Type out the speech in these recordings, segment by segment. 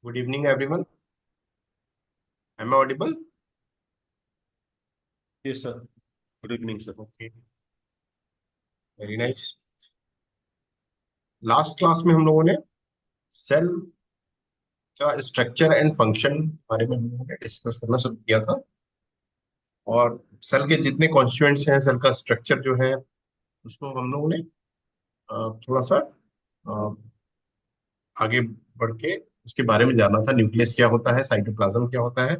Good evening, everyone. Am I audible? Yes, sir. Good evening, sir. Okay, very nice. Last class में हम लोगों ने cell का structure and function बारे में हम लोगों ने डिस्कस करना शुरू किया था। और सेल के जितने कॉन्स्टिट्यूएंट्स हैं, सेल का स्ट्रक्चर जो है, उसको हम लोगों ने थोड़ा सा अ, आगे बढ़ के उसके बारे में जाना था। न्यूक्लियस क्या होता है, साइटोप्लाज्म क्या होता है,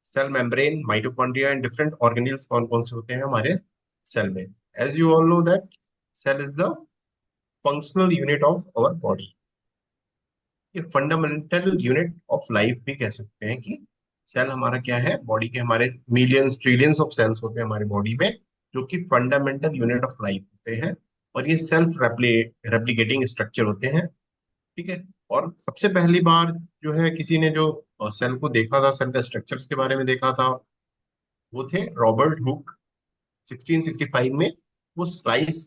cell membrane, mitochondria and different organelles कौन कौन से होते हैं हमारे सेल में। As you all know that cell is the functional unit of our body. ये फंडामेंटल यूनिट ऑफ लाइफ भी कह सकते हैं कि सेल हमारा क्या है, बॉडी के हमारे मिलियंस ट्रिलियंस ऑफ सेल्स होते हैं हमारी बॉडी में, जो कि फंडामेंटल यूनिट ऑफ लाइफ होते हैं। और ये सेल्फ रेप्लिकेटिंग स्ट्रक्चर होते हैं। ठीक है। और सबसे पहली बार जो है किसी ने जो सेल को देखा था, सेल का स्ट्रक्चर्स के बारे में देखा था, वो थे रॉबर्ट हुक। 1665 में वो स्लाइस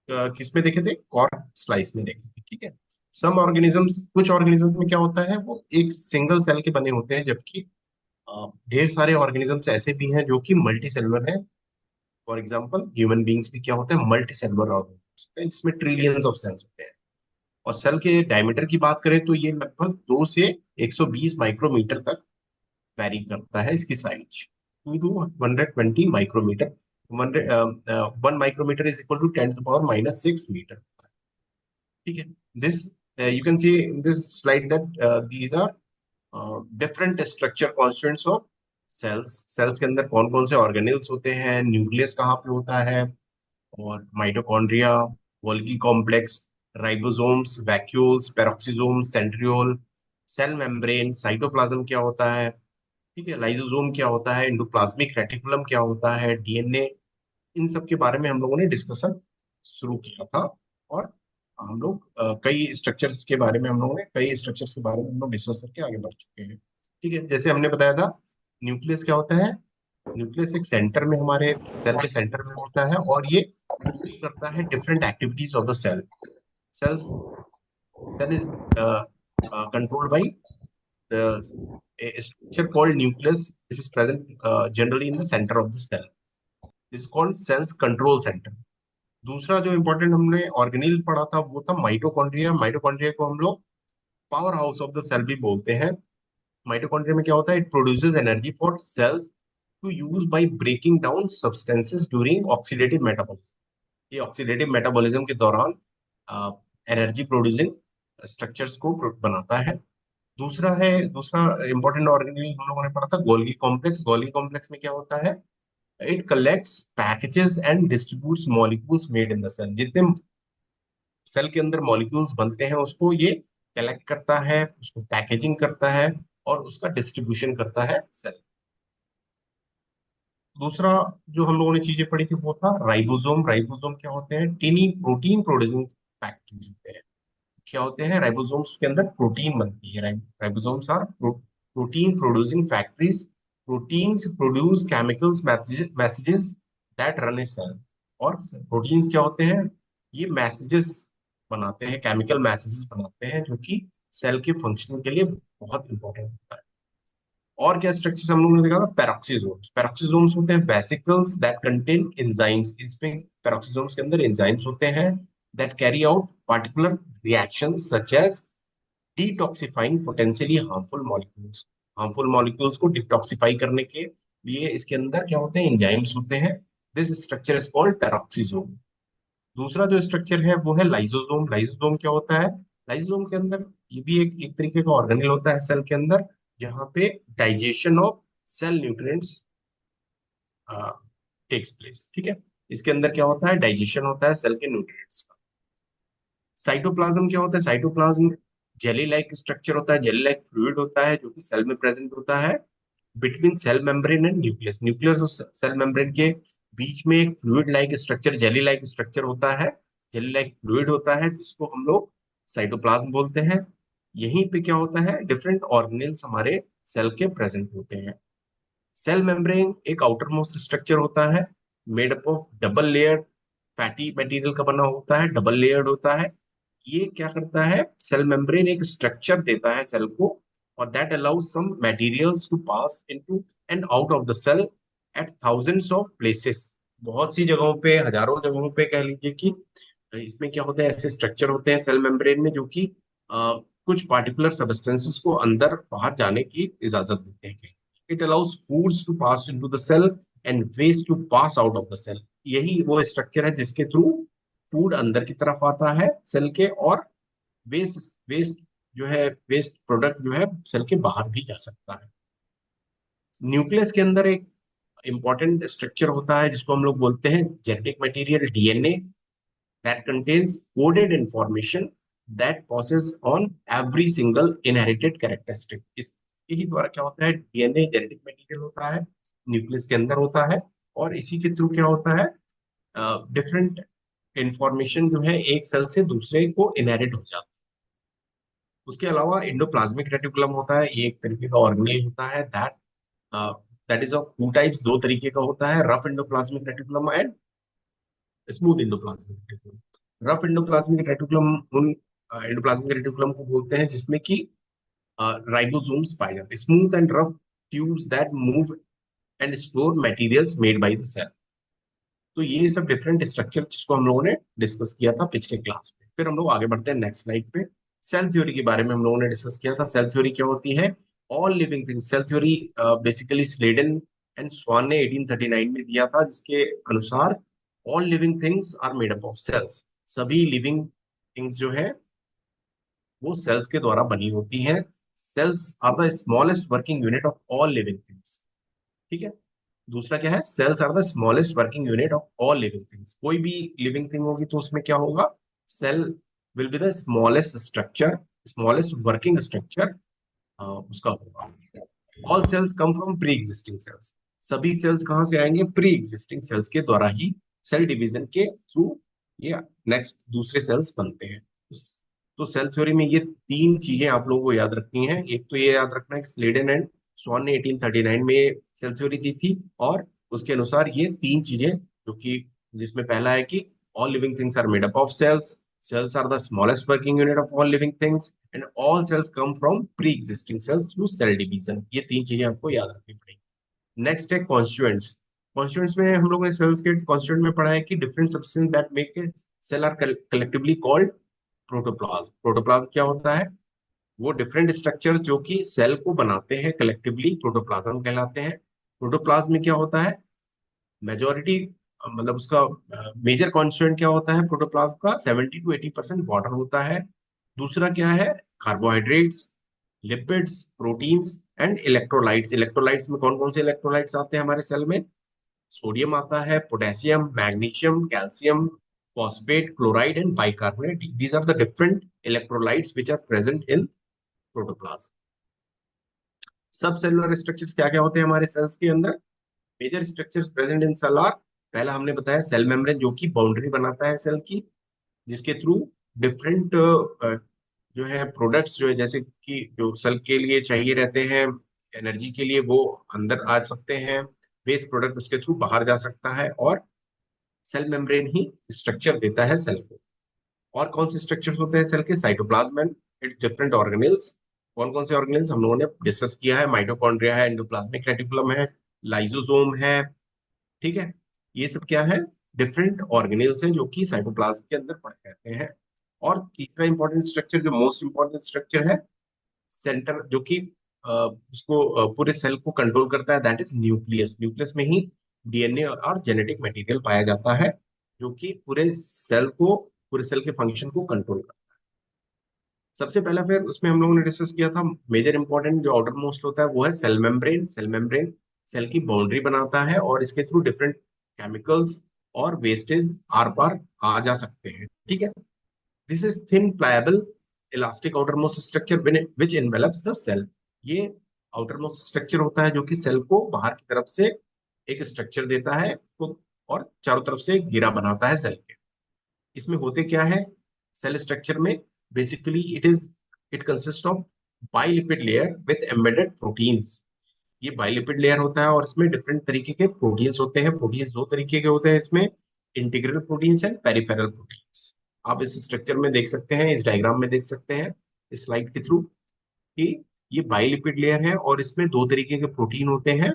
किस में देखे थे, कॉर्क स्लाइस में देखे थे। ठीक है। सम ऑर्गेनिजम्स, कुछ ऑर्गेनिजम्स में क्या होता है, वो एक सिंगल सेल के बने होते हैं, जबकि ढेर सारे ऑर्गेनिजम्स ऐसे भी हैं जो कि मल्टी सेलुलर हैं। फॉर एग्जांपल ह्यूमन बींग्स भी क्या होते हैं, मल्टी सेलुलर ऑर्गेनिजम्स होते हैं, जिसमें ट्रिलियंस ऑफ सेल्स होते हैं। और सेल के डायमीटर की बात करें तो ये लगभग 2 से 120 माइक्रोमीटर तक वैरी करता है इसकी size. 2 to 120 micrometre. 1 micrometre is equal to 10 to the power -6 metre. ठीक है। This you can see in this slide that these are different structure constituents of cells. Cells के अंदर कौन कौन से ऑर्गेनेल्स होते हैं, न्यूक्लियस कहाँ पे होता है, और mitochondria, Golgi complex, ribosomes, vacuoles, peroxisomes, centriole, cell membrane, cytoplasm क्या होता है, ठीक है, लाइसोसोम क्या होता है, एंडोप्लाज्मिक रेटिकुलम क्या होता है, डीएनए। इन सब के बारे में हम लोगों ने डिस्कशन शुरू किया था। और हम लोग कई स्ट्रक्चर्स के बारे में हम लोग डिस्कस करके आगे बढ़ चुके हैं। ठीक है। जैसे हमने बताया था, न्यूक्लियस क्या होता है। न्यूक्लियस एक सेंटर में, हमारे सेल के सेंटर में होता है, और ये करता है different activities of the cell. Cells cell is controlled by a structure called nucleus, which is present generally in the center of the cell. This is called cells control center. दूसरा जो important हमने organelle पढ़ा था, वो था mitochondria. Mitochondria को हम लोग power house of the cell भी बोलते हैं। माइटोकॉन्ड्रिया में क्या होता है, it produces energy for cells to use by breaking down substances during oxidative metabolism. ये ऑक्सीडेटिव मेटाबॉलिज्म के दौरान एनर्जी प्रोड्यूसिंग स्ट्रक्चर्स को बनाता है। दूसरा इंपॉर्टेंट ऑर्गेनेल हम लोगों ने पढ़ा था, गोल्गी कॉम्प्लेक्स। गोल्गी कॉम्प्लेक्स में क्या होता है, it collects packages and distributes molecules made in the cell. जितने सेल के अंदर मॉलिक्यूल्स बनते हैं, उसको ये कलेक्ट करता है, उसको पैकेजिंग करता है, और उसका डिस्ट्रीब्यूशन करता है सेल। दूसरा जो हम लोगों ने चीजें पढ़ी थी, वो था राइबोसोम। राइबोसोम क्या होते हैं, टीनी प्रोटीन प्रोड्यूसिंग फैक्टरीज होते हैं। क्या होते हैं, राइबोसोम्स के अंदर प्रोटीन बनती है। Ribosomes are protein producing factories. Proteins produce chemicals messages that run a cell. और प्रोटीन्स क्या होते हैं, ये मैसेजेस बनाते हैं, केमिकल मैसेजेस बनाते हैं, जो कि सेल के फंक्शनिंग के लिए बहुत इंपॉर्टेंट होता है। और क्या स्ट्रक्चर्स हम लोगों ने देखा था, पेरोक्सिसोम्स। पेरोक्सिसोम्स होते हैं वेसिकल्स दैट कंटेन एंजाइम्स। इसमें पेरोक्सिसोम्स के अंदर एंजाइम्स होते हैं that carry out particular reactions such as detoxifying potentially harmful molecules. Harmful molecules को डिटॉक्सिफाई करने के लिए इसके अंदर क्या होते हैं, एंजाइम्स होते हैं। This structure is called peroxisome. दूसरा जो स्ट्रक्चर है वो है लाइसोसोम। लाइसोसोम क्या होता है, लाइसोसोम के अंदर ये भी एक तरीके का ऑर्गेनेल होता है सेल के अंदर, जहाँ पे digestion of cell nutrients takes place. ठीक है। इसके अंदर क्या होता है, डाइजेशन होता है सेल के न्यूट्रिएंट्स का। साइटोप्लाज्म क्या होता है, साइटोप्लाज्म जेली लाइक स्ट्रक्चर होता है, जेली लाइक फ्लूइड होता है, जो कि सेल में प्रेजेंट होता है between cell membrane and nucleus. Nucleus और सेल मेम्ब्रेन के बीच में एक fluid like structure, jelly like structure होता है, जेली लाइक फ्लूइड होता है, जिसको हम लोग साइटोप्लाज्म बोलते हैं। यहीं पे क्या होता है, डिफरेंट ऑर्गेनेल्स हमारे सेल के प्रेजेंट होते हैं। सेल मेम्ब्रेन एक आउटर मोस्ट स्ट्रक्चर होता है, made up of double layered fatty material का बना होता है, डबल लेयर्ड होता है, ये क्या करता है, सेल मेम्ब्रेन एक स्ट्रक्चर देता है सेल को, और that allows some materials to pass into and out of the cell at thousands of places. बहुत सी जगहों पे, हजारों जगहों पे कह लीजिए कि इसमें क्या होता है, ऐसे स्ट्रक्चर होते हैं सेल मेम्ब्रेन में जो कि कुछ पार्टिकुलर सब्सटेंसेस को अंदर बाहर जाने की इजाजत देते हैं। It allows foods to pass into the cell and waste to pass out of the cell. यही वो स्ट्रक्चर है जिसके थ्रू फूड अंदर की तरफ आता है सेल के, और वेस्ट वेस्ट जो है, वेस्ट प्रोडक्ट जो है सेल के बाहर भी जा सकता है। न्यूक्लियस के अंदर एक इंपॉर्टेंट स्ट्रक्चर होता है जिसको हम लोग बोलते हैं genetic material, DNA, that contains coded information that passes on every single inherited characteristic। इसके ही द्वारा क्या होता है, डीएनए जेनेटिक मटेरियल होता है, न्यूक्लियस के अंदर होता है, और इसी के थ्रू क्या होता है, डिफरेंट इंफॉर्मेशन जो है एक सेल से दूसरे को इनहेरिट हो जाता है। उसके अलावा इंडोप्लाज्मिक रेटिकुलम होता है, ये एक तरीके का ऑर्गेनेल होता है, that is of two types, दो तरीके का होता है, rough endoplasmic reticulum and smooth endoplasmic reticulum. Rough endoplasmic reticulum उन इंडोप्लाज्मिक रेटिकुलम को बोलते हैं जिसमें कि राइबोसोम्स पाए जाते हैं। Smooth and rough tubes that move and store materials made by the cell. तो ये सब डिफरेंट स्ट्रक्चर जिसको हम लोगों ने डिस्कस किया था पिछले क्लास में। फिर हम लोग आगे बढ़ते हैं नेक्स्ट स्लाइड पे। सेल थ्योरी के बारे में हम लोगों ने डिस्कस किया था। सेल थ्योरी क्या होती है, all living things. Cell theory basically Schleiden and Swann ने 1839 में दिया था, जिसके अनुसार all living things are made up of cells. सभी लिविंग थिंग्स जो है वो सेल्स के द्वारा बनी होती हैं। Cells are the smallest working unit of all living things. ठीक है। दूसरा क्या है, cells are the smallest working unit of all living things. कोई भी लिविंग थिंग होगी तो उसमें क्या होगा, cell will be the smallest structure, smallest working structure उसका होगा। All cells come from pre existing cells. सभी सेल्स कहाँ से आएंगे, प्री एग्जिस्टिंग सेल्स के द्वारा ही सेल डिवीजन के थ्रू ये नेक्स्ट दूसरे सेल्स बनते हैं। तो सेल थ्योरी में ये तीन चीजें आप लोगों को याद रखनी है। एक तो ये याद रखना है कि स्लेडन एंड स्वान ने 1839 में सेल थ्योरी दी थी, और उसके अनुसार ये तीन चीजें, जो कि जिसमें पहला है कि all living things are made up of cells, cells are the smallest working unit of all living things, and all cells come from pre-existing cells through cell division। ये तीन चीजें आपको याद रखनी पड़ेगी। नेक्स्ट है कॉन्स्टिट्यूएंट्स। कॉन्स्टिट्यूएंट्स में हम लोगों ने सेल्स के कॉन्स्टिट्यूएंट में पढ़ा है कि different substance that make a cell are collectively called protoplasm. Protoplasm क्या होता है, वो डिफरेंट स्ट्रक्चर्स जो कि सेल को बनाते हैं कलेक्टिवली प्रोटोप्लाज्म कहलाते हैं। प्रोटोप्लाज्म में क्या होता है, मेजोरिटी मतलब उसका मेजर कॉन्स्टिट्यूएंट क्या होता है प्रोटोप्लाज्म का, 70 to 80% वाटर होता है। दूसरा क्या है, carbohydrates, lipids, proteins and electrolytes. Electrolytes में कौन कौन से इलेक्ट्रोलाइट्स आते हैं हमारे सेल में, सोडियम आता है, potassium, magnesium, calcium, phosphate, chloride and bicarbonate. These are the different electrolytes which are present in protoplasm. Subcellular structures क्या क्या होते हैं हमारे सेल्स के अंदर, major structures present in cell are, पहला हमने बताया सेल मेम्ब्रेन जो कि बाउंड्री बनाता है सेल की, जिसके थ्रू डिफरेंट जो है प्रोडक्ट्स जो है, जैसे कि जो सेल के लिए चाहिए रहते हैं एनर्जी के लिए, वो अंदर आ सकते हैं। वेस्ट प्रोडक्ट उसके थ्रू बाहर जा सकता है, और सेल मेम्ब्रेन ही स्ट्रक्चर देता है सेल को। और कौन से स्ट्रक्चर्स होते हैं सेल के, cytoplasm and it's different organelles. कौन कौन से ऑर्गेनेल्स हम लोगों ने डिस्कस किया है, माइटोकॉन्ड्रिया है, एंडोप्लाज्मिक रेटिकुलम है, लाइसोसोम है। ठीक है। ये सब क्या है, डिफरेंट ऑर्गेनेल्स हैं जो कि साइटोप्लाज्म के अंदर पड़े रहते हैं। और तीसरा इंपॉर्टेंट स्ट्रक्चर, जो मोस्ट इंपॉर्टेंट स्ट्रक्चर है, सेंटर जो कि उसको पूरे सेल को कंट्रोल करता है, दैट इज न्यूक्लियस। न्यूक्लियस में ही डीएनए और जेनेटिक मटेरियल पाया जाता है, जो कि पूरे सेल के फंक्शन को कंट्रोल करता है। सबसे पहला फिर उसमें हम लोगों ने डिस्कस किया था, मेजर इंपॉर्टेंट जो आउटर मोस्ट होता है वो है cell membrane. Cell membrane cell की बाउंड्री बनाता है, और इसके थ्रू डिफरेंट केमिकल्स और वेस्टेज आर पार आ जा सकते हैं। ठीक है। This is thin pliable elastic outermost structure which envelops the cell. ये आउटरमोस्ट स्ट्रक्चर होता है जो कि सेल को बाहर की तरफ से एक स्ट्रक्चर देता है, और चारों तरफ से घेरा बनाता है सेल के। इसमें होते क्या है, सेल स्ट्रक्चर में basically it consist of bilipid layer with embedded proteins. ये बाइलिपिड लेयर होता है, और इसमें डिफरेंट तरीके के प्रोटीन्स होते हैं। प्रोटीन्स दो तरीके के होते हैं इसमें, integral proteins and peripheral proteins. आप इस स्ट्रक्चर में देख सकते हैं, इस डायग्राम में देख सकते हैं, इस स्लाइड के थ्रू, कि ये बाइलिपिड लेयर है और इसमें दो तरीके के प्रोटीन होते हैं।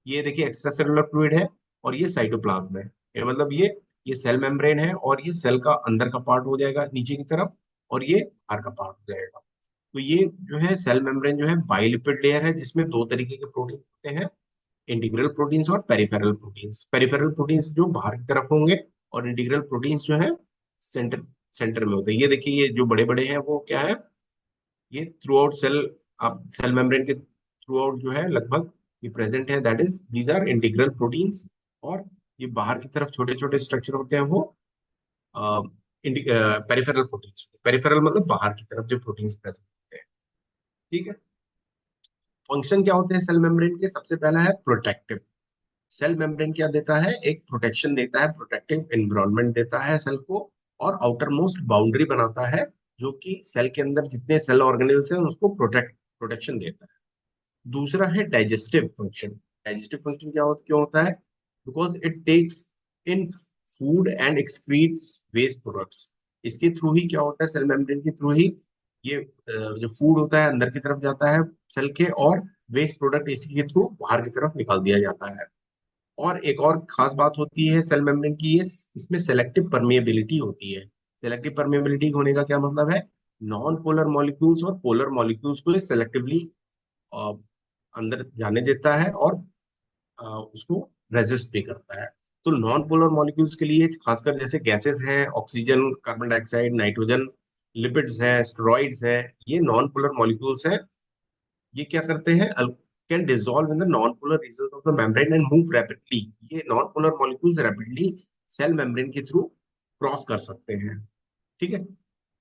ये देखिए एक्स्ट्रा सेलुलर फ्लूइड है और ये साइटोप्लाज्म है। ये मतलब ये सेल मेम्ब्रेन है और ये सेल का अंदर का पार्ट हो जाएगा नीचे की तरफ, और ये बाहर का पार्ट हो जाएगा। तो ये जो है सेल मेम्ब्रेन जो है बाइलिपिड लेयर है, जिसमें दो तरीके के प्रोटीन होते हैं, इंटीग्रल प्रोटीन्स और पेरिफेरल प्रोटीन्स। पेरिफेरल प्रोटीन्स जो बाहर की तरफ होंगे, और इंटीग्रल प्रोटीन्स जो है सेंटर सेंटर में होते हैं। ये देखिए ये जो बड़े बड़े हैं वो क्या है, ये थ्रू आउट सेल, आप सेल मेम्ब्रेन के थ्रू आउट जो है लगभग ये प्रेजेंट है, that is these are integral proteins. और ये बाहर की तरफ छोटे छोटे स्ट्रक्चर होते हैं वो पेरिफेरल प्रोटीन्स। पेरिफेरल मतलब बाहर की तरफ जो प्रोटीन्स प्रेजेंट होते हैं। ठीक है। फंक्शन क्या होते हैं सेल मेम्ब्रेन के? सबसे पहला है प्रोटेक्टिव। सेल मेम्ब्रेन क्या देता है? एक प्रोटेक्शन देता है, प्रोटेक्टिव एनवायरनमेंट देता है सेल को, और आउटर मोस्ट बाउंड्री बनाता है, जो कि सेल के अंदर जितने सेल ऑर्गेनेल्स हैं उसको प्रोटेक्शन देता है। दूसरा है डाइजेस्टिव फंक्शन। डाइजेस्टिव फंक्शन क्यों होता है? Because it takes in food and excretes waste products. इसके थ्रू ही क्या होता है, सेल मेम्ब्रेन के थ्रू ही ये जो फूड होता है अंदर की तरफ जाता है सेल के, और वेस्ट प्रोडक्ट इसी के थ्रू बाहर की तरफ निकाल दिया जाता है। और एक और खास बात होती है सेल मेम्ब्रेन की, ये इसमें सेलेक्टिव परमिएबिलिटी होती है। सेलेक्टिव परमिएबिलिटी होने का क्या मतलब है? नॉन पोलर मॉलिक्यूल्स और पोलर मॉलिक्यूल्स को ये सेलेक्टिवली अंदर जाने देता है, और उसको रेजिस्ट भी करता है। तो नॉन पोलर मॉलिक्यूल्स के लिए खासकर जैसे गैसेस हैं, oxygen, carbon dioxide, nitrogen, lipids हैं, स्टेरॉइड्स हैं, ये नॉन पोलर मॉलिक्यूल्स हैं। ये क्या करते हैं? Can dissolve in the non polar region of the membrane and move rapidly. ये non polar molecules rapidly cell membrane के थ्रू क्रॉस कर सकते हैं। ठीक है।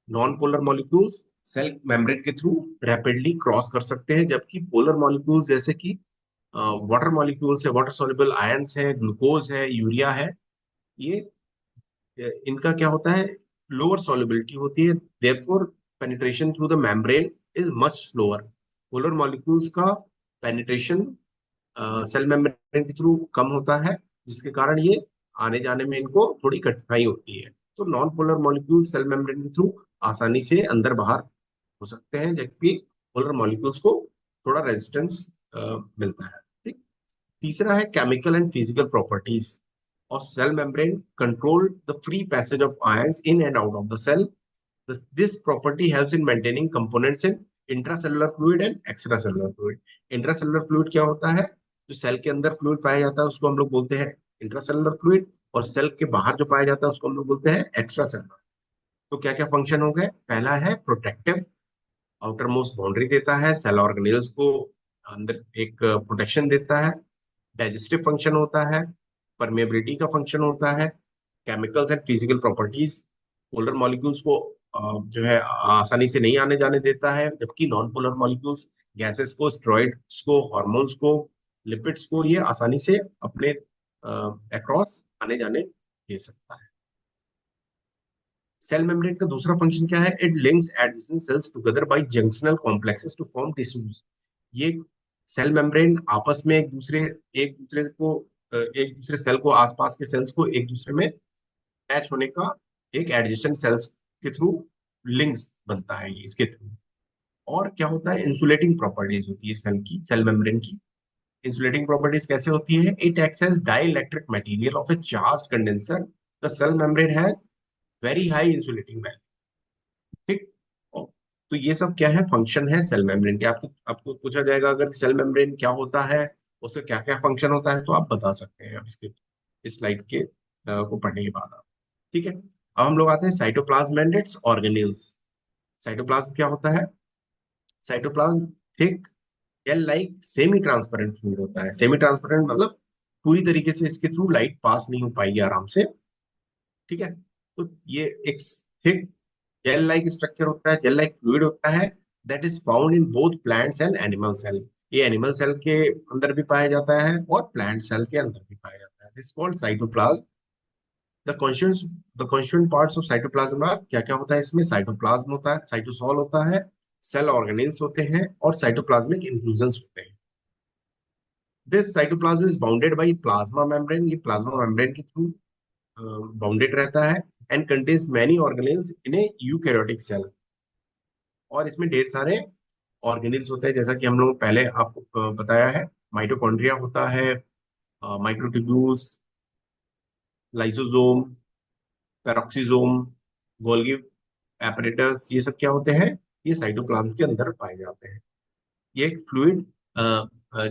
Non polar molecules cell membrane के थ्रू रैपिडली क्रॉस कर सकते हैं, जबकि पोलर मॉलिक्यूल्स जैसे कि वाटर मॉलिक्यूल्स है, वाटर सॉल्युबल आयंस है, ग्लूकोज है, यूरिया है, ये इनका क्या होता है? लोअर सॉल्युबिलिटी होती है, therefore penetration through the membrane is much slower. Polar molecules का पेनिट्रेशन सेल मेम्ब्रेन के थ्रू कम होता है, जिसके कारण ये आने जाने में इनको थोड़ी कठिनाई होती है। तो non polar molecules cell membrane के थ्रू आसानी से अंदर बाहर हो सकते हैं, जबकि पोलर मॉलिक्यूल्स को थोड़ा रेजिस्टेंस मिलता है। ठीक। तीसरा है chemical and physical properties of cell membrane control the free passage of ions in and out of the cell. This property helps in maintaining components in intracellular fluid and extracellular fluid. Intracellular fluid क्या होता है? जो cell के अंदर fluid पाया जाता है उसको हम लोग बोलते हैं इंट्रासेलुलर फ्लूइड, और सेल के बाहर जो पाया जाता है उसको हम लोग बोलते हैं एक्स्ट्रा सेलुलर। तो क्या क्या फंक्शन हो गए? पहला है प्रोटेक्टिव, आउटर मोस्ट बाउंड्री देता है सेल ऑर्गेनेल्स को, अंदर एक प्रोटेक्शन देता है। डाइजेस्टिव फंक्शन होता है, परमेबिलिटी का फंक्शन होता है, chemicals and physical properties, polar molecules को जो है आसानी से नहीं आने जाने देता है, जबकि नॉन पोलर मॉलिक्यूल्स गैसेस को, स्टेरॉइड्स को, हार्मोन्स को, लिपिड्स को ये आसानी से अपने अक्रॉस आने जाने दे सकता है। सेल मेम्ब्रेन का दूसरा फंक्शन क्या है? It links adjacent cells together by junctional complexes to form tissues. ये सेल मेम्ब्रेन आपस में एक दूसरे को एक दूसरे सेल को, आसपास के सेल्स को एक दूसरे में अटैच होने का एक एडजेसेंट सेल्स के थ्रू लिंक्स बनता है इसके थ्रू। और क्या होता है? इंसुलेटिंग प्रॉपर्टीज होती है सेल की, सेल मेम्ब्रेन की। इंसुलेटिंग प्रॉपर्टीज कैसे होती है? It acts as dielectric material of a charge condenser. The cell membrane has very high insulating value. ठीक। तो ये सब क्या है? फंक्शन है सेल मेम्ब्रेन के। आपको आपको पूछा जाएगा अगर सेल मेम्ब्रेन क्या होता है, उसका क्या क्या फंक्शन होता है, तो आप बता सकते हैं अब इसके इस स्लाइड के को पढ़ने के बाद आप। ठीक है। अब हम लोग आते हैं cytoplasm and it's organelles. Cytoplasm क्या होता है? Cytoplasm thick jail like semi transparent fluid होता है। सेमी ट्रांसपेरेंट मतलब पूरी तरीके से इसके थ्रू लाइट पास नहीं हो पाएगी आराम से। ठीक है। तो ये एक थिक जेल लाइक स्ट्रक्चर होता है, जेल लाइक फ्लूइड होता है, that is found in both plants and animal cell. ये एनिमल सेल के अंदर भी पाया जाता है और प्लांट सेल के अंदर भी पाया जाता है। This called cytoplasm. The constituent parts of cytoplasm are, क्या क्या होता है इसमें? साइटोप्लाज्म होता है, साइटोसॉल होता है, सेल ऑर्गेनेल्स होते हैं, और साइटोप्लाज्मिक इंक्लूजन्स होते हैं। This cytoplasm is bounded by plasma membrane. ये प्लाज्मा मेम्ब्रेन के थ्रू बाउंडेड रहता है। And contains many organelles in a eukaryotic cell. और इसमें ढेर सारे ऑर्गेनेल्स होते हैं, जैसा कि हम लोग पहले आपको बताया है। माइटोकॉन्ड्रिया होता है, microtubules, lysosome, peroxisome, Golgi apparatus, ये सब क्या होते हैं? ये साइटोप्लाज्म के अंदर पाए जाते हैं। ये एक फ्लूइड,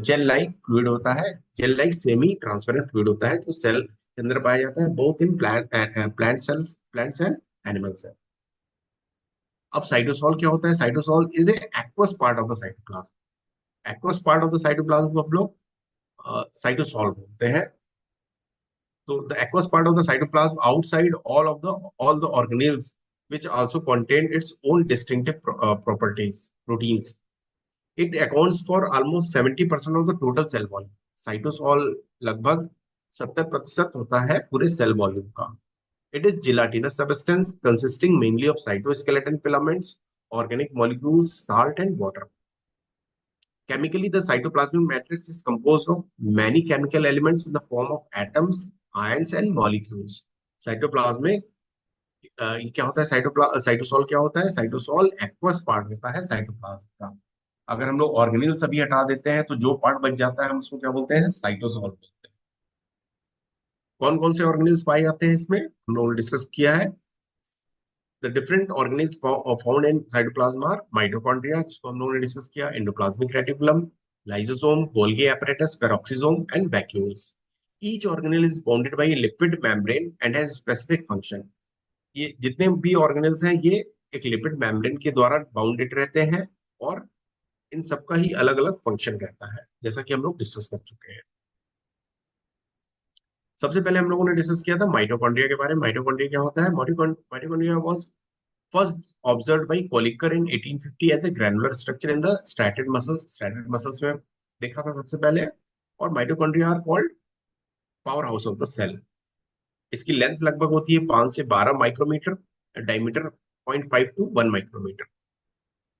जेल लाइक फ्लूइड होता है, gel like semi transparent fluid होता है, जो सेल के अंदर पाया जाता है, both in plant cells, plants and animal cell. अब साइटोसॉल क्या होता है? Cytosol is a aqueous part of the cytoplasm. Aqueous part of the cytoplasm को हम लोग साइटोसॉल बोलते हैं। So the aqueous part of the cytoplasm outside all the organelles, which also contain its own distinctive properties, proteins. It accounts for almost 70% of the total cell volume. Cytosol लगभग 70% होता है पूरे cell volume का. It is gelatinous substance consisting mainly of cytoskeleton filaments, organic molecules, salt and water. Chemically, the cytoplasmic matrix is composed of many chemical elements in the form of atoms, ions and molecules. Cytoplasmic ये क्या होता है? Cytosol क्या होता है? Cytosol aqueous part होता है cytoplasm का। अगर हम लोग ऑर्गेनिल सभी हटा देते हैं तो जो पार्ट बच जाता है हम उसको क्या बोलते हैं? साइटोसॉल बोलते हैं। कौन कौन से ऑर्गेनिल्स पाए जाते हैं इसमें हम लोगों ने डिस्कस किया है। The different organelles found in cytoplasm are mitochondria, जिसको हम लोगों ने डिस्कस किया, endoplasmic reticulum, lysosome, Golgi apparatus, peroxisome, and vacuoles. Each organelle is bounded by a lipid membrane and has specific function. ये जितने भी ऑर्गेनल्स हैं ये एक लिपिड मेम्ब्रेन के द्वारा बाउंडेड रहते हैं, और इन सबका ही अलग अलग फंक्शन रहता है, जैसा कि हम लोग डिस्कस कर चुके हैं। सबसे पहले हम लोगों ने डिस्कस किया था माइटोकॉन्ड्रिया के बारे में। माइटोकॉन्ड्रिया क्या होता है? Mitochondria was first observed by Kolliker in 1850 as a granular structure in the striated muscles. Striated muscles में देखा था सबसे पहले। और mitochondria are called power house of the cell. इसकी लेंथ लगभग होती है 5 से 12 माइक्रोमीटर, डायमीटर 0.5 टू 1 माइक्रोमीटर।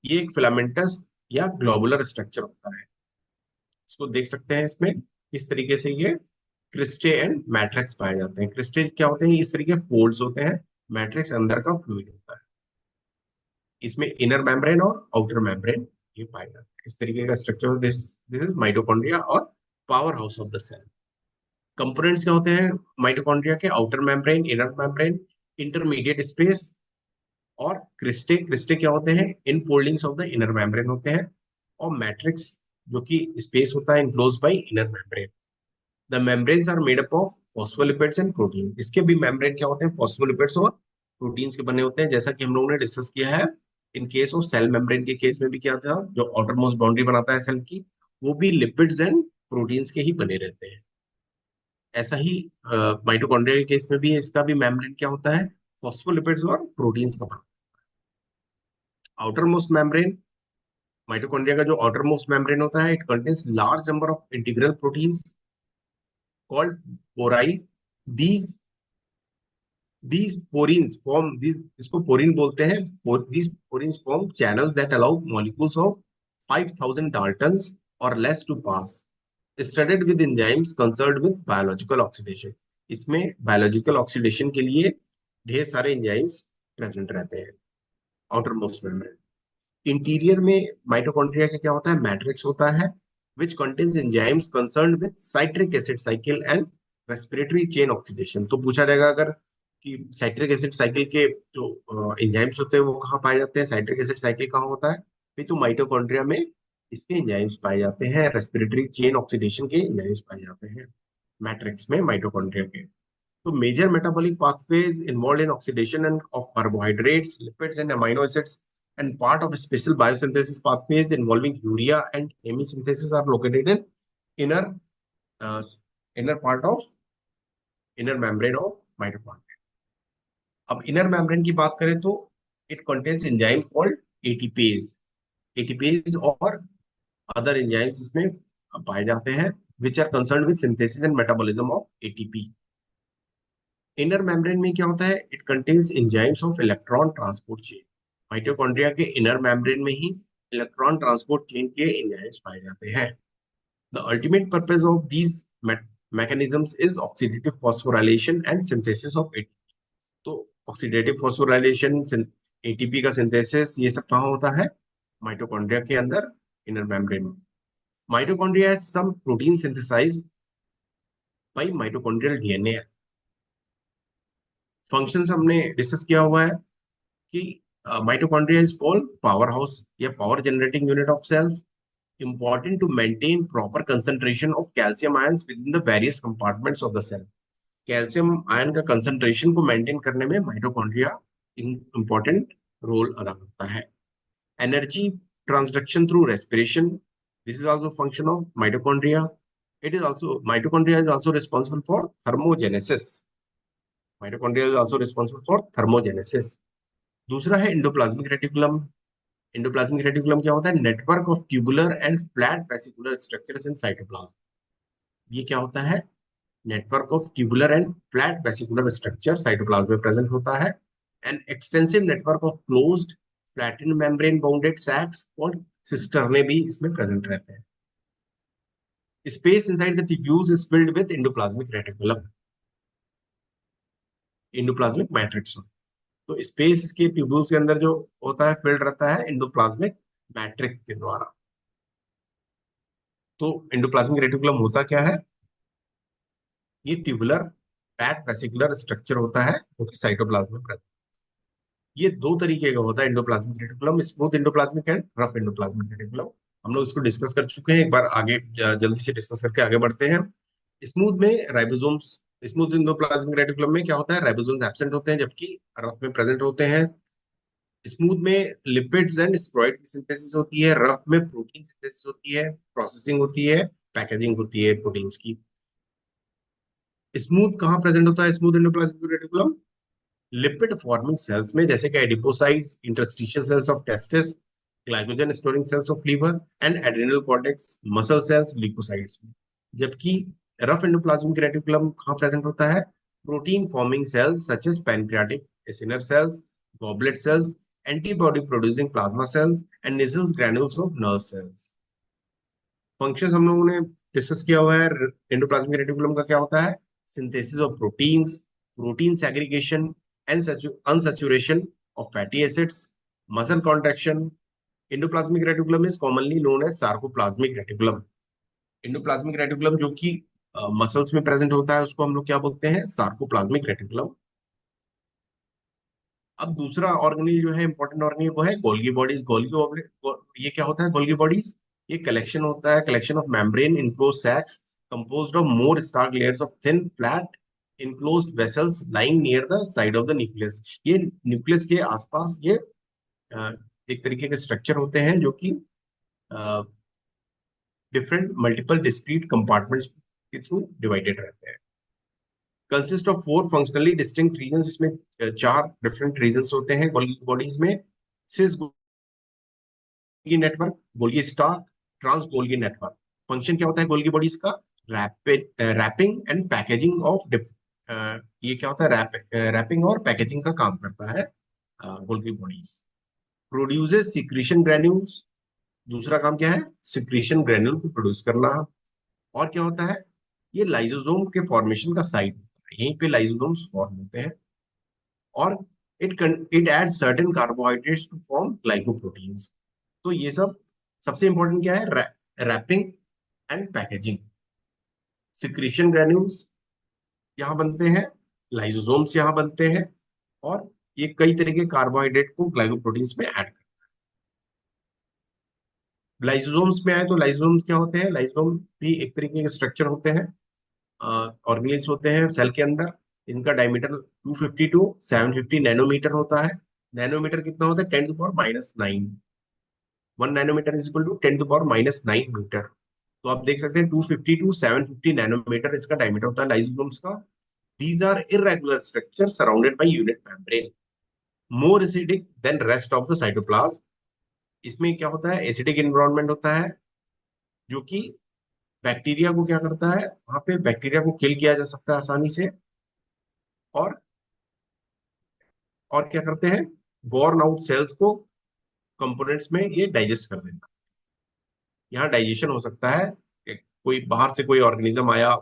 ये एक फिलामेंटस या ग्लोबुलर स्ट्रक्चर होता है। इसको देख सकते हैं इसमें इस तरीके से ये क्रिस्टे एंड मैट्रिक्स पाए जाते हैं। क्रिस्टे क्या होते हैं? इस तरीके फोल्ड्स होते हैं, मैट्रिक्स अंदर का फ्लूइड होता है। इसमें इनर मेम्ब्रेन और आउटर मेम्ब्रेन ये पाए जाते हैं। इस तरीके का structure, this this is mitochondria और power house of the cell. Components क्या होते हैं माइटोकॉन्ड्रिया के? Outer membrane, inner membrane, intermediate space और क्रिस्टे। क्रिस्टे क्या होते हैं? Infoldings of the inner membrane होते हैं। और मैट्रिक्स जो कि स्पेस होता है enclose by inner membrane. The membranes are made up of phospholipids and protein. इसके भी मेम्ब्रेन क्या होते हैं? फॉस्फोलिपिड्स और प्रोटीन्स के बने होते हैं, जैसा कि हम लोगों ने डिस्कस किया है। In case of cell membrane के केस में भी क्या था? जो आउटर मोस्ट बाउंड्री बनाता है सेल की, वो भी लिपिड्स एंड प्रोटीन्स के ही बने रहते हैं। ऐसा ही माइटोकॉन्ड्रिया के केस में भी इसका भी मेम्ब्रेन क्या होता है? फॉस्फोलिपिड्स और प्रोटीन्स का बना। आउटर मोस्ट मेम्ब्रेन, माइटोकॉन्ड्रिया का जो आउटर मोस्ट मेम्ब्रेन होता है, it contains large number of integral proteins called porins. These these porins form these इसको पोरिन बोलते हैं। these porins form channels that allow molecules of 5000 daltons or less to pass, studded with enzymes concerned with biological oxidation। इसमें biological oxidation के लिए ढेर सारे enzymes present रहते हैं आउटर मोस्ट मेम्ब्रेन। इंटीरियर में माइटोकॉन्ड्रिया का क्या होता है? मैट्रिक्स होता है, which contains enzymes concerned with citric acid cycle and respiratory chain oxidation। तो पूछा जाएगा अगर कि साइट्रिक एसिड साइकिल के जो एंजाइम्स होते हैं वो कहाँ पाए जाते हैं? साइट्रिक एसिड साइकिल कहाँ होता है? फिर तो माइटोकॉन्ड्रिया में इसके एंजाइम्स पाए जाते हैं, रेस्पिरेटरी चेन ऑक्सीडेशन के एंजाइम्स पाए जाते हैं मैट्रिक्स में माइटोकॉन्ड्रिया के। तो major metabolic pathways involve in oxidation and of carbohydrates, lipids and amino acids and part of special biosynthesis pathways involving urea and chemisynthesis are located in inner uh, inner part of inner membrane of mitochondria। अब inner membrane की बात करें तो it contains enzyme called ATPase. ATPase और other enzymes इसमें पाए जाते हैं, which are concerned with synthesis and metabolism of ATP। Inner membrane में क्या होता है? It contains enzymes of electron transport chain. Mitochondria के इनर मेम्ब्रेन में ही इलेक्ट्रॉन ट्रांसपोर्ट चेन के एंजाइम्स पाए जाते हैं। The ultimate purpose of these mechanisms is oxidative phosphorylation and synthesis of ATP। तो ऑक्सीडेटिव फॉस्फोराइलेशन, एटीपी का सिंथेसिस, ये सब कहाँ होता है? माइटोकॉन्ड्रिया के अंदर, इनर मेम्ब्रेन में। Mitochondria has some protein synthesized by mitochondrial DNA. Functions हमने डिस्कस किया हुआ है कि mitochondria is called power house या power generating unit of cells, important to maintain proper concentration of calcium ions within the various compartments of the cell. Calcium ion का concentration को maintain करने में माइटोकॉन्ड्रिया इंपॉर्टेंट रोल अदा करता है। Energy transduction through respiration, this is also function of mitochondria. It is also mitochondria is also responsible for thermogenesis. Mitochondria is also responsible for thermogenesis. दूसरा है endoplasmic reticulum. Endoplasmic reticulum क्या होता है? Network of tubular and flat vesicular structures in cytoplasm. ये क्या होता है? Network of tubular and flat vesicular structure cytoplasm में प्रेजेंट होता है। An extensive network of closed flattened membrane bounded sacs और सिस्टर्ने भी इसमें प्रेजेंट रहते हैं। Space inside the tubules is filled with endoplasmic reticulum, endoplasmic matrix. तो space इसके ट्यूब्यूल्स के अंदर जो होता है, फिल्ड रहता है एंडोप्लाज्मिक मैट्रिक्स के द्वारा। तो एंडोप्लाज्मिक रेटिकुलम होता क्या है? ये ट्यूबुलर फैट वेसिकुलर स्ट्रक्चर होता है जो कि साइटोप्लाज्म में present। ये दो तरीके का होता है endoplasmic reticulum, smooth endoplasmic and rough endoplasmic reticulum. हम लोग इसको डिस्कस कर चुके हैं, एक बार आगे जल्दी से डिस्कस करके आगे बढ़ते हैं। स्मूथ में राइबोसोम्स, स्मूथ एंडोप्लाज्मिक रेटिकुलम में क्या होता है? राइबोसोम्स एब्सेंट होते हैं, जबकि रफ में प्रेजेंट होते हैं। स्मूथ में लिपिड्स एंड स्टेरॉइड की सिंथेसिस होती है, रफ में प्रोटीन सिंथेसिस होती है, प्रोसेसिंग होती है, पैकेजिंग होती है प्रोटीन्स की। स्मूथ कहाँ प्रेजेंट होता है smooth endoplasmic reticulum? Lipid forming cells में, जैसे कि adipocytes, interstitial cells of testis, glycogen storing cells of liver and adrenal cortex, muscle cells, leucocytes में। जबकि रफ एंडोप्लाज्मिक रेटिकुलम कहाँ प्रेजेंट होता है? Protein forming cells such as pancreatic acinar cells, goblet cells, antibody producing plasma cells and Nissl's granules of nerve cells. Function हम लोगों ने discuss किया हुआ है। एंडोप्लाज्मिक रेटिकुलम का क्या होता है? Synthesis of proteins, protein segregation and unsaturation of fatty acids, muscle contraction. Endoplasmic reticulum is commonly known as sarcoplasmic reticulum. Endoplasmic reticulum जो कि मसल्स में प्रेजेंट होता है उसको हम लोग क्या बोलते हैं? Sarcoplasmic reticulum. अब दूसरा ऑर्गेनेल जो है, इंपॉर्टेंट ऑर्गेनेल, वो है गोल्गी बॉडीज। ये क्या होता है गोल्गी बॉडीज? ये कलेक्शन होता है, collection of membrane enclose sacs composed of more stacked layers of thin flat enclosed vessels lying near the side of the nucleus. ये न्यूक्लियस के आसपास ये अ, एक तरीके के स्ट्रक्चर होते हैं जो कि डिफरेंट मल्टीपल डिस्क्रीट कंपार्टमेंट्स के थ्रू डिवाइडेड रहते हैं। Consist of four functionally distinct regions, इसमें चार डिफरेंट रीजन्स होते हैं गोल्गी बॉडीज में। Cis Golgi network, Golgi stack, trans Golgi network. Function क्या होता है गोल्गी बॉडीज का? Rapid wrapping and packaging of ये क्या होता है? रैपिंग और पैकेजिंग का काम करता है Golgi bodies. Produces secretion granules, दूसरा काम क्या है? सिक्रीशन ग्रैन्यूल को प्रोड्यूस करना। और क्या होता है? ये लाइसोसोम के फॉर्मेशन का साइट होता है, यहीं पे लाइसोसोम्स फॉर्म होते हैं। और it add certain carbohydrates to form glycoproteins. तो ये सब सबसे इंपॉर्टेंट क्या है? Wrapping and packaging. Secretion granules यहाँ बनते हैं, लाइसोसोम्स यहाँ बनते हैं, और ये कई तरह के कार्बोहाइड्रेट को ग्लाइकोप्रोटीन्स में ऐड करते हैं। लाइसोसोम्स में आए तो लाइसोसोम्स क्या होते हैं? लाइसोसोम भी एक तरीके के स्ट्रक्चर होते हैं, ऑर्गेनेल्स होते हैं सेल के अंदर। इनका डायमीटर 250 टू 750 नैनोमीटर होता है। नैनोमीटर कितना होता है? 10⁻⁹। 1 nanometre is equal to 10⁻⁹ metre. तो आप देख सकते हैं 250 टू 750 नैनोमीटर इसका डायमीटर होता है लाइसोसोम्स का। These are irregular structure surrounded by unit membrane, more acidic than rest of the cytoplasm. इसमें क्या होता है? एसिडिक एनवायरनमेंट होता है, जो कि बैक्टीरिया को क्या करता है? वहां पे बैक्टीरिया को किल किया जा सकता है आसानी से। और क्या करते हैं? वॉर्न आउट सेल्स को कंपोनेंट्स में ये डाइजेस्ट कर देता है। यहाँ डाइजेशन हो सकता है, कोई बाहर से कोई ऑर्गेनिज्म आया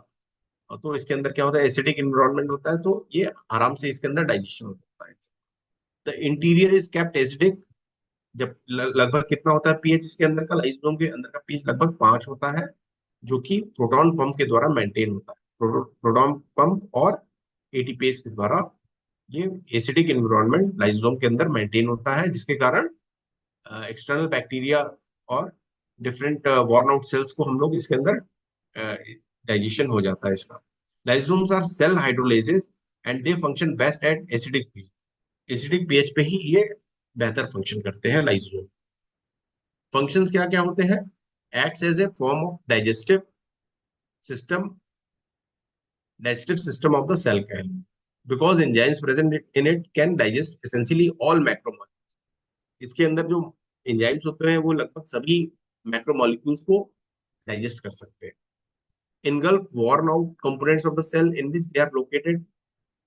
तो इसके अंदर क्या होता है? एसिडिक एनवायरनमेंट होता है, तो ये आराम से इसके अंदर डाइजेशन होता होता है। The interior is kept acidic, जब लगभग कितना होता है पीएच इसके अंदर का, लाइसोसोम के अंदर का पीएच लगभग 5 होता है, जो कि प्रोटॉन पंप के द्वारा मेंटेन होता है। प्रोटॉन पंप और एटीपीएस के द्वारा ये एसिडिक एनवायरनमेंट लाइसोसोम के अंदर मेंटेन होता है, जिसके कारण एक्सटर्नल बैक्टीरिया और डिफरेंट वॉर्न आउट सेल्स को हम लोग इसके अंदर डाइजेशन हो जाता है इसका। Lysosomes are cell hydrolysis and they function best at acidic pH. Acidic pH पे ही ये बेहतर फंक्शन करते हैं लाइसोसोम। फंक्शंस क्या क्या होते हैं? Acts as a form of system digestive system of the cell can, because enzymes present in it can digest essentially all macromolecules। इसके अंदर जो एंजाइम्स होते हैं वो लगभग सभी मैक्रोमोलिक्यूल्स को डाइजेस्ट कर सकते हैं। engulf worn out components of the cell in which they are located।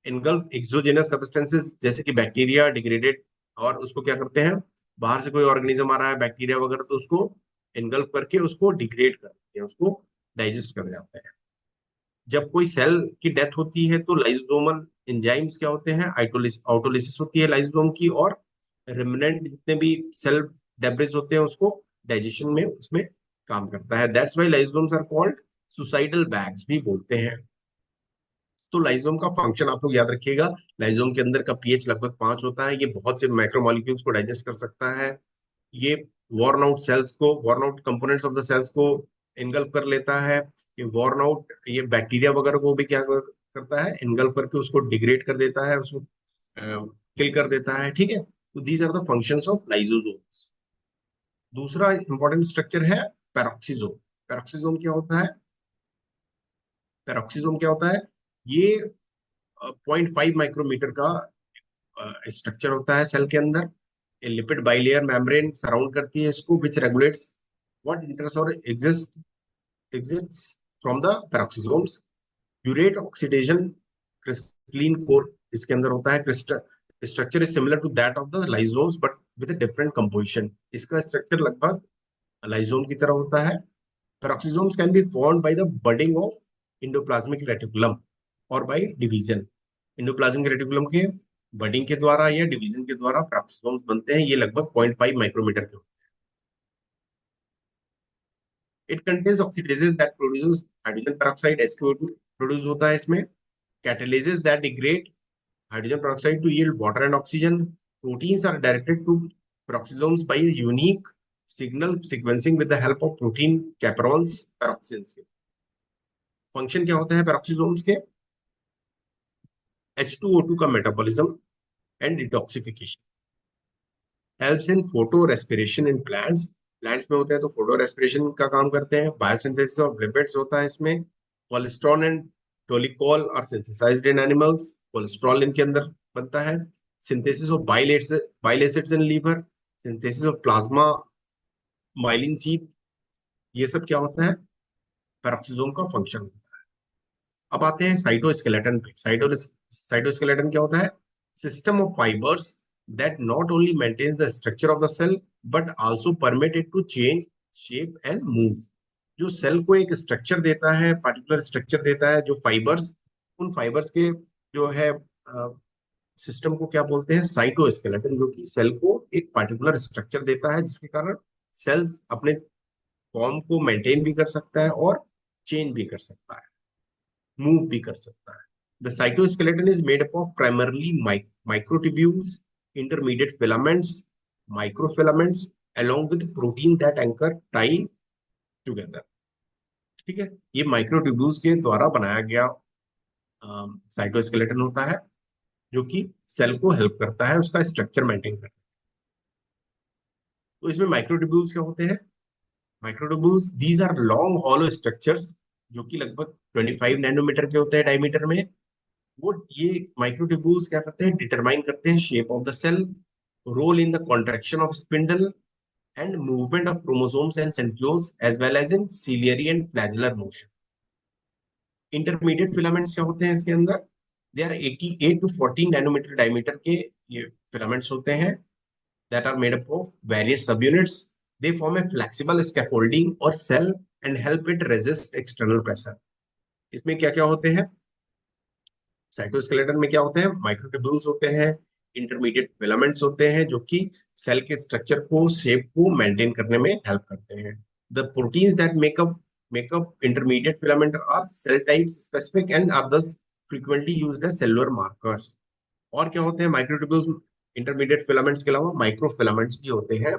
engulf exogenous substances जैसे कि बैक्टीरिया डिग्रेडेड, और उसको क्या करते हैं, बाहर से कोई ऑर्गेनिज्म आ रहा है बैक्टीरिया वगैरह, तो उसको engulf करके उसको डिग्रेड करते हैं, उसको डाइजेस्ट कर जाते हैं। जब कोई सेल की डेथ होती है तो लाइसोसोमल एंजाइम्स क्या होते हैं, ऑटोलिसिस होती है लाइसोसोम की, और रिमेनेंट जितने भी सेल डेब्रिस होते हैं उसको डाइजेशन में उसमें काम करता है। That's why lysosomes are called suicidal bags भी बोलते हैं। तो लाइसोसोम का फंक्शन आप लोग याद रखिएगा, लाइसोसोम के अंदर का पीएच लगभग 5 होता है, ये बहुत से मैक्रोमोलिक्यूल्स को डाइजेस्ट कर सकता है, ये worn out components of the cells को इनगल्फ कर लेता है, ये बैक्टीरिया वगैरह को भी क्या करता है, इनगल्फ करके उसको डिग्रेड कर देता है, उसको किल कर देता है। ठीक है, तो these are the functions of lysosomes. दूसरा इंपॉर्टेंट स्ट्रक्चर है पेरोक्सिसोम। पेरोक्सिसोम क्या होता है? पेरोक्सिसोम क्या होता है? ये 0.5 माइक्रोमीटर का स्ट्रक्चर होता है सेल के अंदर। A lipid bilayer membrane surround करती है इसको, विच रेगुलेट्स व्हाट इंटर्स और एग्जिट्स फ्रॉम द पेरोक्सिसोम्स। ड्यूरेट ऑक्सीडेशन क्रिस्टलीन कोर इसके अंदर होता है। Crystal structure is similar to that of the lysosomes but with different composition. इसका स्ट्रक्चर लगभग लाइसोम की तरह होता है। Peroxisomes can be formed by the budding of endoplasmic reticulum और बाय डिवीजन। इंडोप्लाज्मिक रेटिकुलम के बडिंग के द्वारा या डिवीजन के द्वारा पेरोक्सिसोम्स बनते हैं। ये लगभग 0.5 माइक्रोमीटर के होते हैं। It contains oxidases that produce hydrogen peroxide, SQ2 produce होता है इसमें। Catalases that degrade hydrogen peroxide to yield water and oxygen. Proteins are directed to peroxisomes by a unique signal sequencing with the help of protein chaperones peroxins के। Function क्या होता है peroxisomes के? H2O2 का metabolism and detoxification. Helps in photo respiration in plants. Plants में होते हैं तो फोटो रेस्पिरेशन का काम करते हैं। बायोसिंथेसिस ऑफ लिपिड्स होता है इसमें। Cholesterol and dolichol are synthesized in animals. Cholesterol इनके अंदर बनता है। Synthesis of bile acids in liver. Synthesis of plasma myelin sheath. ये सब क्या होता है, पेरोक्सिसोम का फंक्शन होता है। अब आते हैं साइटोस्केलेटन पे। साइटोस्केलेटन क्या होता है? System of fibres that not only maintains the structure of the cell but also permit it to change shape and move। जो सेल को एक स्ट्रक्चर देता है, पार्टिकुलर स्ट्रक्चर देता है, जो फाइबर्स, उन फाइबर्स के जो है सिस्टम को क्या बोलते हैं, साइटोस्केलेटन, जो कि सेल को एक पार्टिकुलर स्ट्रक्चर देता है, जिसके कारण सेल्स अपने फॉर्म को मेंटेन भी कर सकता है और चेंज भी कर सकता है, मूव भी कर सकता है। The cytoskeleton is made up of primarily microtubules, intermediate filaments, microfilaments, along with protein that anchor tie together। ठीक है, ये माइक्रोट्यूब्यूल्स के द्वारा बनाया गया साइटोस्केलेटन होता है, जो कि सेल को हेल्प करता है उसका स्ट्रक्चर मेंटेन करने। तो इसमें माइक्रोट्यूब्यूल्स क्या होते हैं? Microtubules these are long hollow structures, जो कि लगभग 25 नैनोमीटर के होते हैं डायमीटर में। वो ये माइक्रोट्यूब्यूल्स क्या करते हैं, डिटरमाइन करते हैं shape of the cell, role in the contraction of spindle and movement of chromosomes and centrioles as well as in ciliary and flagellar motion। Intermediate filaments क्या होते हैं इसके अंदर? They are 88 to 14 nanometre diameter के ये filaments होते हैं, that are made up of various subunits। They form a flexible scaffolding or cell and help it resist external pressure। इसमें क्या क्या होते हैं? साइटोस्केलेटन में क्या होते हैं? माइक्रोट्यूब्यूल्स होते हैं, इंटरमीडिएट फिलामेंट्स होते हैं जो कि सेल के स्ट्रक्चर को, शेप को मेंटेन करने में हेल्प करते हैं. The proteins that make up intermediate filament are cell types specific and are thus frequently used as cellular markers. और क्या होते हैं माइक्रोट्यूब्यूल्स इंटरमीडिएट फिलामेंट्स के अलावा? माइक्रो फिलामेंट्स भी होते हैं.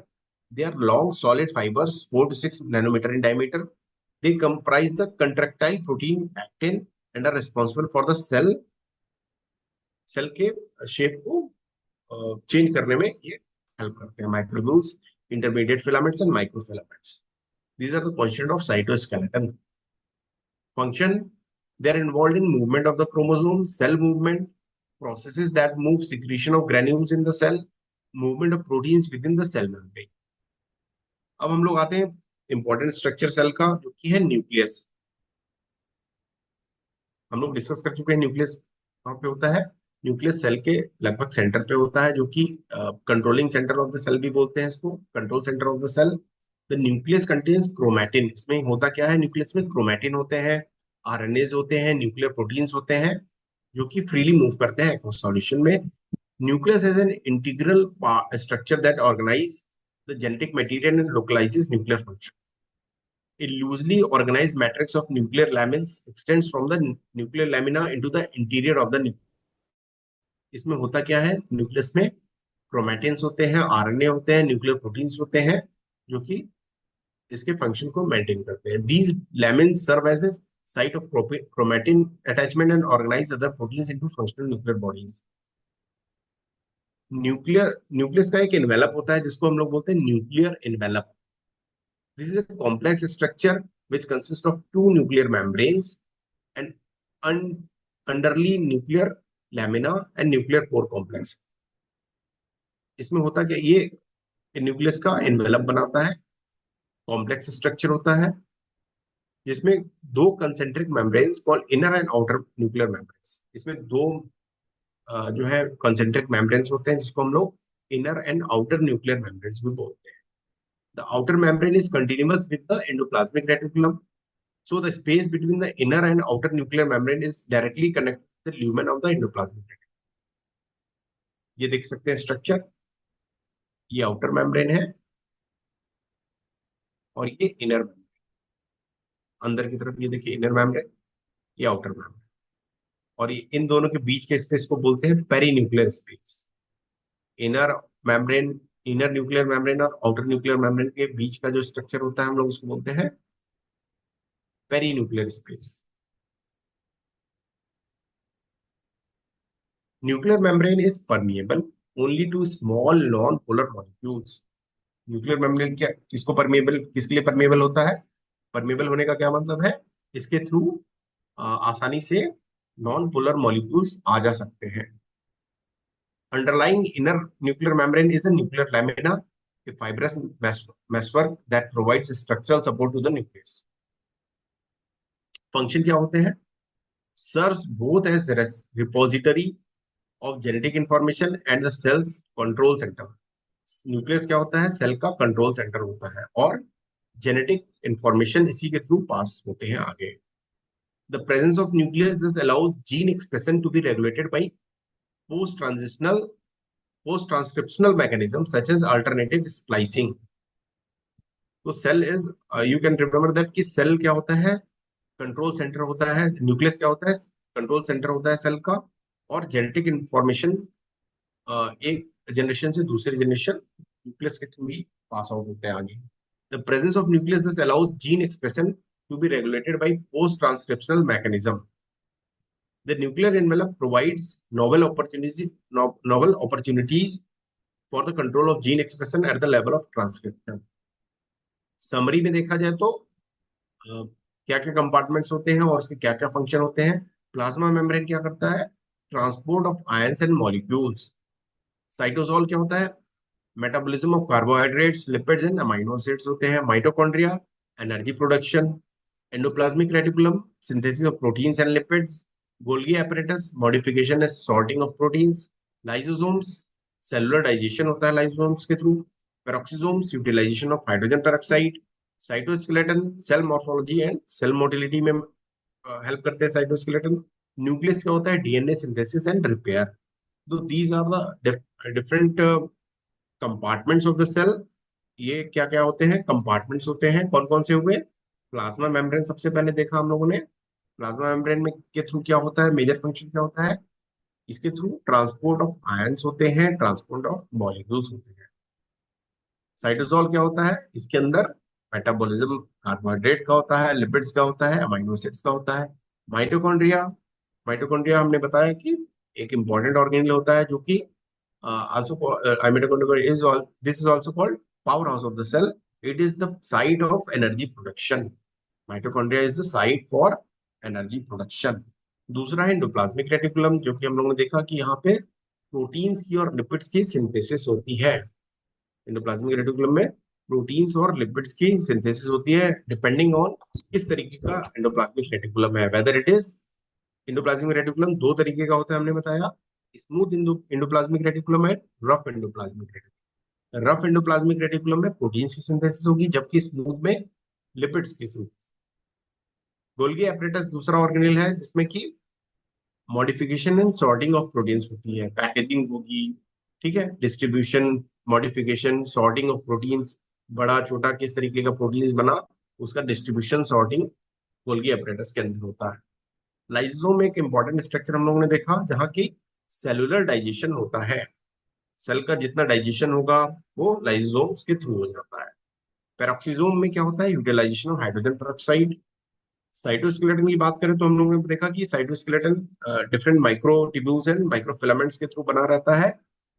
They are long solid fibres 4 to 6 nanometer in diameter. They comprise the contractile protein actin and are responsible for the cell के शेप को चेंज करने में ये हेल्प करते हैं. Microtubules, intermediate filaments and micro filaments. These are the constituent of cytoskeleton. Function: they are involved in movement of the chromosome, cell movement, processes that move secretion of granules in the cell, movement of proteins within the cell membrane. अब हम लोग आते हैं important structure cell का, जो कि है nucleus. हम लोग डिस्कस कर चुके हैं न्यूक्लियस कहाँ पे होता है. न्यूक्लियस सेल के लगभग सेंटर पे होता है, जो कि controlling centre of the cell भी बोलते हैं इसको, control centre of the cell. The nucleus contains chromatin. इसमें होता क्या है, न्यूक्लियस में क्रोमैटिन होते हैं, आरएनएज होते हैं, न्यूक्लियर प्रोटीन्स होते हैं, जो कि फ्रीली मूव करते हैं एक्वस सॉल्यूशन में. Nucleus is an integral structure that organize the genetic material and localizes nuclear function. A loosely organized matrix of nuclear lamins extends from the nuclear lamina into the interior of the nucleus. इसमें होता क्या है, nucleus में क्रोमैटिन्स होते हैं, RNA होते हैं, nuclear proteins होते हैं, जो कि इसके फंक्शन को मेंटेन करते हैं. These lamins serve as a site of chromatin attachment and organize other proteins into functional nuclear bodies. Nucleus का एक इन्वेलप होता है जिसको हम लोग बोलते हैं nuclear envelope. This is a complex structure which consists of two nuclear membranes and underly nuclear lamina and nuclear pore complex. इसमें होता क्या, ये न्यूक्लियस का एनवेलप बनाता है, कॉम्प्लेक्स स्ट्रक्चर होता है, जिसमें दो concentric membranes called inner and outer nuclear membranes. इसमें दो जो है कंसेंट्रिक मेम्ब्रेन्स होते हैं, जिसको हम लोग inner and outer nuclear membranes भी बोलते हैं. The outer membrane is continuous with the endoplasmic reticulum. So the space between the inner and outer nuclear membrane is directly connected to the lumen of the endoplasmic reticulum. ये देख सकते हैं structure, ये outer membrane है और ये inner membrane. अंदर की तरफ ये देखिए इनर मेम्ब्रेन, ये आउटर मेम्ब्रेन, और ये इन दोनों के बीच के स्पेस को बोलते हैं perinuclear space. Inner membrane, inner nuclear membrane और आउटर न्यूक्लियर मेम्ब्रेन के बीच का जो स्ट्रक्चर होता है हम लोग उसको बोलते हैं perinuclear space. Nuclear membrane is permeable only to small non-polar molecules. Nuclear membrane क्या, किसको परमेबल, किसके लिए परमेबल होता है? परमेबल होने का क्या मतलब है? इसके थ्रू आसानी से नॉन पोलर मॉलिक्यूल्स आ जा सकते हैं. Underlying inner nuclear membrane is a nuclear lamina, a fibrous meshwork that provides structural support to the nucleus. Function क्या होते हैं? Serves both as repository of genetic information and the cell's control center. Nucleus क्या होता है? Cell का control centre होता है और जेनेटिक इंफॉर्मेशन इसी के थ्रू पास होते हैं आगे. The presence of nucleus this allows gene expression to be regulated by post transcriptional mechanism such as alternative splicing. तो cell is, you can remember that कि सेल क्या होता है? कंट्रोल सेंटर होता है. न्यूक्लियस क्या होता है? कंट्रोल सेंटर होता है सेल का, और जेनेटिक इंफॉर्मेशन एक जनरेशन से दूसरी जनरेशन न्यूक्लियस के थ्रू ही पास आउट होते हैं आगे. The presence of nucleus this allows gene expression to be regulated by post transcriptional mechanism. The nuclear envelope provides novel opportunities for the control of gene expression at the level of transcription. Summary में देखा जाए तो क्या क्या compartments होते हैं और उसके क्या क्या फंक्शन होते हैं. प्लाज्मा मेम्ब्रेन क्या करता है? Transport of ions and molecules. Cytosol क्या होता है? Metabolism of carbohydrates, lipids and amino acids होते हैं. Mitochondria, energy production. Endoplasmic reticulum, synthesis of proteins and lipids. Golgi apparatus, modification and sorting of proteins. Lysosomes, cellular digestion होता है lysosomes के थ्रू. Peroxisomes, utilisation of hydrogen peroxide. Cytoskeleton, cell morphology and cell motility में help करते हैं cytoskeleton. Nucleus क्या होता है? DNA synthesis and repair. तो these are the different compartments of the cell. ये क्या क्या होते हैं, कंपार्टमेंट्स होते हैं, कौन कौन से हुए? प्लाज्मा मेम्ब्रेन सबसे पहले देखा हम लोगों ने। प्लाज्मा मेम्ब्रेन में के थ्रू क्या होता है, मेजर फंक्शन क्या होता है? इसके थ्रू ट्रांसपोर्ट ऑफ आयंस होते हैं, ट्रांसपोर्ट ऑफ मॉलिक्यूल्स होते हैं। साइटोसोल क्या होता है? इसके अंदर मेटाबॉलिज्म कार्बोहाइड्रेट का होता है, लिपिड्स का होता है, अमीनो एसिड्स का होता है। माइटोकॉन्ड्रिया, माइटोकॉन्ड्रिया हमने बताया कि एक इंपॉर्टेंट ऑर्गेनेल होता है जो कि also mitochondria is all this is also called powerhouse of the cell. It is the site of energy production. Mitochondria is the site for energy production. दूसरा है एंडोप्लाज्मिक रेटिकुलम, जो कि हम लोगों ने देखा कि यहाँ पे प्रोटीन्स की और लिपिड्स की सिंथेसिस होती है। एंडोप्लाज्मिक रेटिकुलम में प्रोटीन्स और लिपिड्स की सिंथेसिस होती है, डिपेंडिंग ऑन किस तरीके का एंडोप्लाज्मिक रेटिकुलम है, whether it is. Endoplasmic reticulum दो तरीके का होता है हमने बताया, स्मूथ एंडोप्लाज्मिक रेटिकुलम है, rough endoplasmic reticulum. Rough endoplasmic reticulum में प्रोटीन्स की सिंथेसिस होगी, जबकि स्मूथ में लिपिड्स की सिंथेसिस। गोल्गी एपरेटस दूसरा ऑर्गेनेल है जिसमें कि modification and sorting of proteins होती है, पैकेजिंग होगी, ठीक है, distribution, modification, sorting of proteins, बड़ा छोटा किस तरीके का प्रोटीन्स बना, उसका डिस्ट्रीब्यूशन सॉर्टिंग गोल्गी एपरेटस के अंदर होता है। लाइसोसोम एक इंपॉर्टेंट स्ट्रक्चर हम लोगों ने देखा जहां की सेलुलर डाइजेशन होता है। सेल का जितना डाइजेशन होगा वो लाइसोसोम्स के थ्रू हो जाता है। पेरोक्सिसोम में क्या होता है? Utilisation of hydrogen peroxide. Cytoskeleton की बात करें तो हम लोगों ने देखा कि cytoskeleton different microtubules and microfilaments के थ्रू बना रहता है,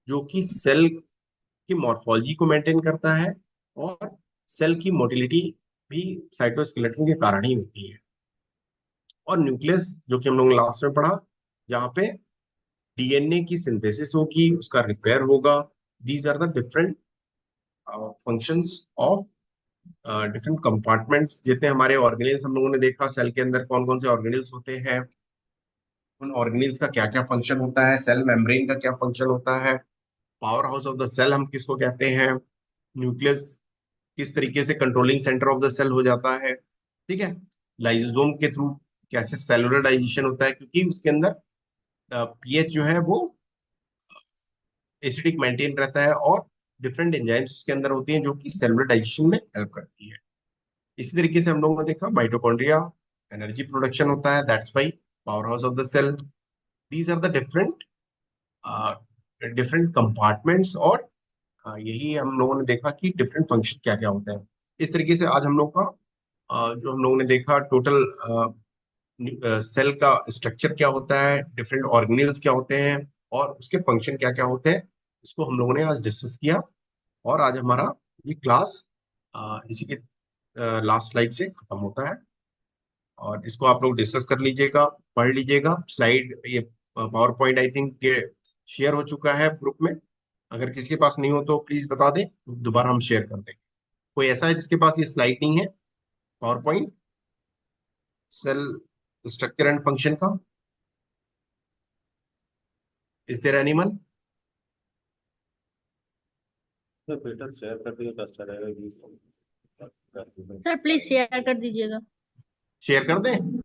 जो कि सेल की मॉर्फोलॉजी को मेंटेन करता है, और सेल की मोटिलिटी भी साइटोस्केलेटन के कारण ही होती है। और न्यूक्लियस, जो कि हम लोग लास्ट में पढ़ा, जहाँ पे डीएनए की सिंथेसिस होगी, उसका रिपेयर होगा। These are the different functions of different compartments. जितने हमारे ऑर्गेनेल्स हम लोगों ने देखा सेल के अंदर कौन कौन से ऑर्गेनेल्स होते हैं, उन ऑर्गेनेल्स का क्या क्या फंक्शन होता है, सेल मेम्ब्रेन का क्या फंक्शन होता है, power house of the cell हम किसको कहते हैं, न्यूक्लियस किस तरीके से controlling centre of the cell हो जाता है, ठीक है। लाइसोसोम के थ्रू कैसे सेलुलर डाइजेशन होता है, क्योंकि उसके अंदर पीएच जो है वो एसिडिक मेंटेन रहता है, और डिफरेंट एंजाइम्स उसके अंदर होती हैं जो कि सेलुलर डाइजेशन में हेल्प करती है। इसी तरीके से हम लोगों ने देखा माइटोकॉन्ड्रिया एनर्जी प्रोडक्शन होता है, that's why power house of the cell. These are the different different compartments, और यही हम लोगों ने देखा कि डिफरेंट फंक्शन क्या क्या होते हैं। इस तरीके से आज हम लोग का जो हम लोगों ने देखा टोटल सेल का स्ट्रक्चर क्या होता है, डिफरेंट ऑर्गेनेल्स क्या होते हैं, और उसके फंक्शन क्या क्या होते हैं, इसको हम लोगों ने आज डिस्कस किया। और आज हमारा ये क्लास इसी के लास्ट स्लाइड से खत्म होता है, और इसको आप लोग डिस्कस कर लीजिएगा, पढ़ लीजिएगा। स्लाइड ये power point I think share हो चुका है ग्रुप में। अगर किसी के पास नहीं हो तो प्लीज बता दें, दोबारा हम शेयर कर देंगे। कोई ऐसा है जिसके पास ये स्लाइड नहीं है, PowerPoint cell structure and function का? Is there anyone? तो बेटा शेयर कर दिया तो अच्छा रहेगा। सर प्लीज शेयर कर दीजिएगा। शेयर कर दें?